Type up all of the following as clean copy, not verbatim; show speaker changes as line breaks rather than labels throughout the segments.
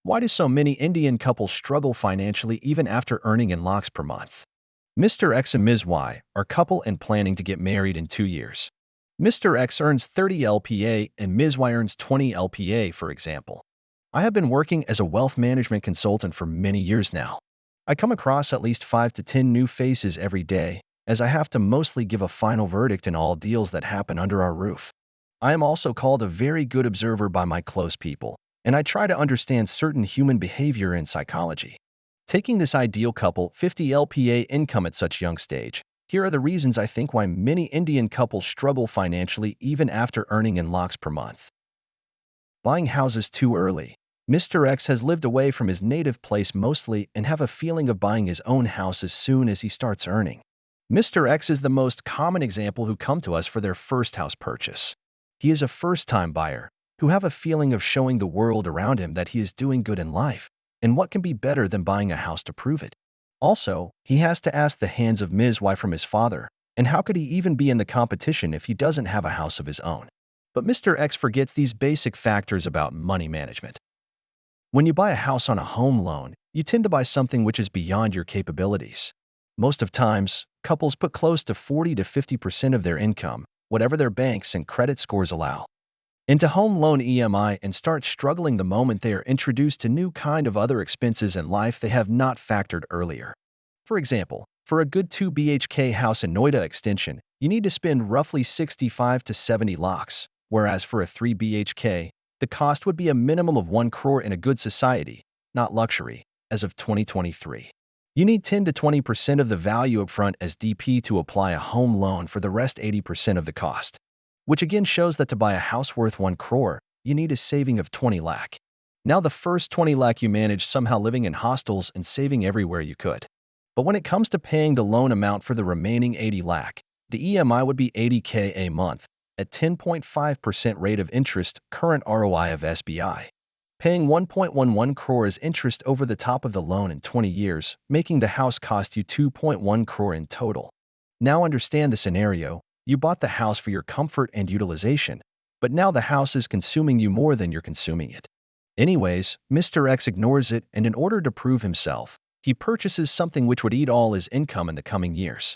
Why do so many Indian couples struggle financially even after earning in lakhs per month? Mr. X and Ms. Y are couple and planning to get married in 2 years. Mr. X earns 30 LPA and Ms. Y earns 20 LPA, for example. I have been working as a wealth management consultant for many years now. I come across at least 5 to 10 new faces every day, as I have to mostly give a final verdict in all deals that happen under our roof. I am also called a very good observer by my close people, and I try to understand certain human behavior and psychology. Taking this ideal couple 50 LPA income at such young stage, here are the reasons I think why many Indian couples struggle financially even after earning in lakhs per month. Buying houses too early. Mr. X has lived away from his native place mostly and have a feeling of buying his own house as soon as he starts earning. Mr. X is the most common example who come to us for their first house purchase. He is a first-time buyer who have a feeling of showing the world around him that he is doing good in life, and what can be better than buying a house to prove it? Also, he has to ask the hands of Ms. Y from his father, and how could he even be in the competition if he doesn't have a house of his own? But Mr. X forgets these basic factors about money management. When you buy a house on a home loan, you tend to buy something which is beyond your capabilities. Most of times, couples put close to 40 to 50% of their income, whatever their banks and credit scores allow, into home loan EMI and start struggling the moment they are introduced to new kind of other expenses in life they have not factored earlier. For example, for a good 2 BHK house in Noida Extension, you need to spend roughly 65 to 70 lakhs, whereas for a 3 BHK, the cost would be a minimum of 1 crore in a good society, not luxury, as of 2023. You need 10 to 20% of the value upfront as DP to apply a home loan for the rest 80% of the cost, which again shows that to buy a house worth 1 crore, you need a saving of 20 lakh. Now the first 20 lakh you manage somehow living in hostels and saving everywhere you could. But when it comes to paying the loan amount for the remaining 80 lakh, the EMI would be 80K a month at 10.5% rate of interest, current ROI of SBI. Paying 1.11 crore as interest over the top of the loan in 20 years, making the house cost you 2.1 crore in total. Now understand the scenario. You bought the house for your comfort and utilization, but now the house is consuming you more than you're consuming it. Anyways, Mr. X ignores it, and in order to prove himself, he purchases something which would eat all his income in the coming years.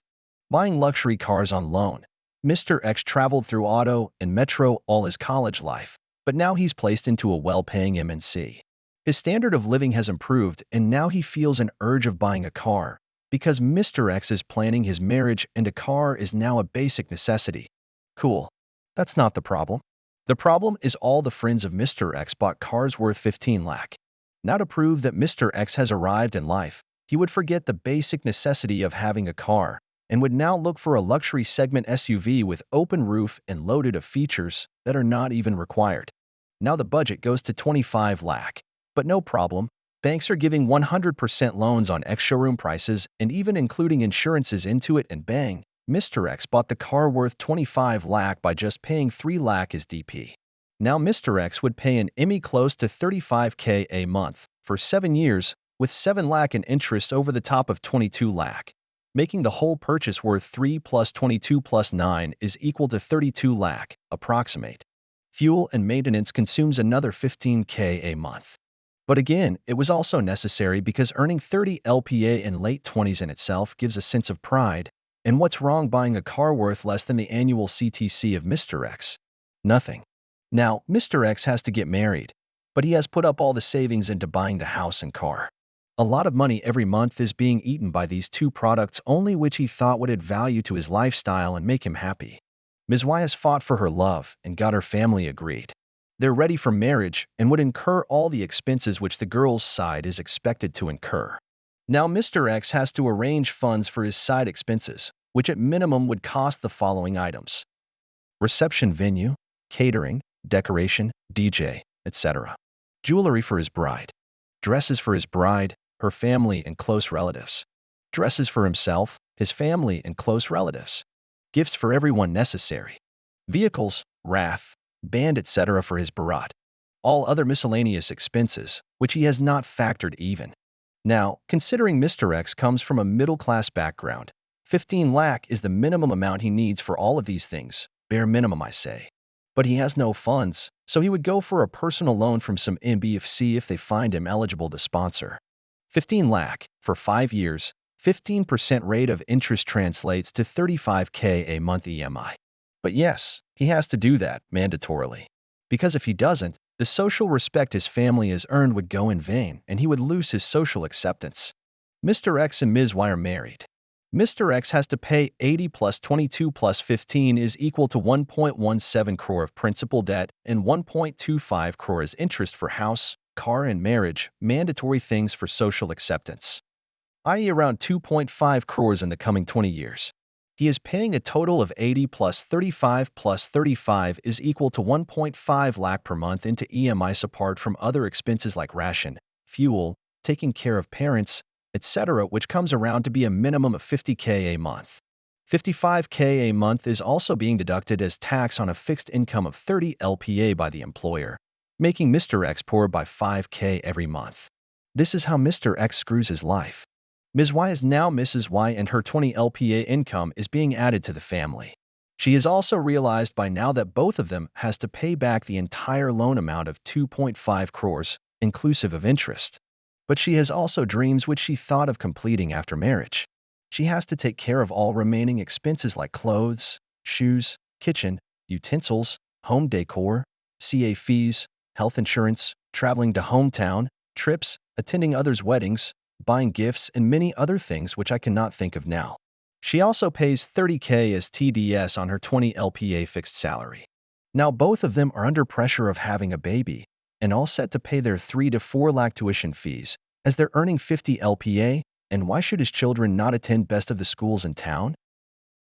Buying luxury cars on loan. Mr. X traveled through auto and metro all his college life, but now he's placed into a well-paying MNC. His standard of living has improved, and now he feels an urge of buying a car, because Mr. X is planning his marriage and a car is now a basic necessity. Cool. That's not the problem. The problem is all the friends of Mr. X bought cars worth 15 lakh. Now to prove that Mr. X has arrived in life, he would forget the basic necessity of having a car and would now look for a luxury segment SUV with open roof and loaded of features that are not even required. Now the budget goes to 25 lakh. But no problem. Banks are giving 100% loans on ex-showroom prices and even including insurances into it, and bang, Mr. X bought the car worth 25 lakh by just paying 3 lakh as DP. Now Mr. X would pay an IMI close to 35K a month for 7 years with 7 lakh in interest over the top of 22 lakh, making the whole purchase worth 3 plus 22 plus 9 is equal to 32 lakh, approximate. Fuel and maintenance consumes another 15K a month. But again, it was also necessary because earning 30 LPA in late 20s in itself gives a sense of pride. And what's wrong buying a car worth less than the annual CTC of Mr. X? Nothing. Now, Mr. X has to get married, but he has put up all the savings into buying the house and car. A lot of money every month is being eaten by these two products only which he thought would add value to his lifestyle and make him happy. Ms. Y has fought for her love and got her family agreed. They're ready for marriage and would incur all the expenses which the girl's side is expected to incur. Now Mr. X has to arrange funds for his side expenses, which at minimum would cost the following items: reception venue, catering, decoration, DJ, etc. Jewelry for his bride. Dresses for his bride, her family and close relatives. Dresses for himself, his family and close relatives. Gifts for everyone necessary. Vehicles, wrath, band, etc. for his barat. All other miscellaneous expenses, which he has not factored even. Now, considering Mr. X comes from a middle-class background, 15 lakh is the minimum amount he needs for all of these things, bare minimum I say. But he has no funds, so he would go for a personal loan from some NBFC if they find him eligible to sponsor. 15 lakh for 5 years, 15% rate of interest translates to 35K a month EMI. But yes, he has to do that mandatorily. Because if he doesn't, the social respect his family has earned would go in vain and he would lose his social acceptance. Mr. X and Ms. Y are married. Mr. X has to pay 80 plus 22 plus 15 is equal to 1.17 crore of principal debt and 1.25 crore as interest for house, car, and marriage, mandatory things for social acceptance, i.e. around 2.5 crores in the coming 20 years. He is paying a total of 80 plus 35 is equal to 1.5 lakh per month into EMIs apart from other expenses like ration, fuel, taking care of parents, etc., which comes around to be a minimum of 50K a month. 55K a month is also being deducted as tax on a fixed income of 30 LPA by the employer, making Mr. X poor by 5K every month. This is how Mr. X screws his life. Ms. Y is now Mrs. Y and her 20 LPA income is being added to the family. She has also realized by now that both of them has to pay back the entire loan amount of 2.5 crores, inclusive of interest. But she has also dreams which she thought of completing after marriage. She has to take care of all remaining expenses like clothes, shoes, kitchen, utensils, home decor, CA fees, health insurance, traveling to hometown, trips, attending others' weddings, buying gifts, and many other things which I cannot think of now. She also pays 30K as TDS on her 20 LPA fixed salary. Now both of them are under pressure of having a baby and all set to pay their 3 to 4 lakh tuition fees as they're earning 50 LPA, and why should his children not attend best of the schools in town?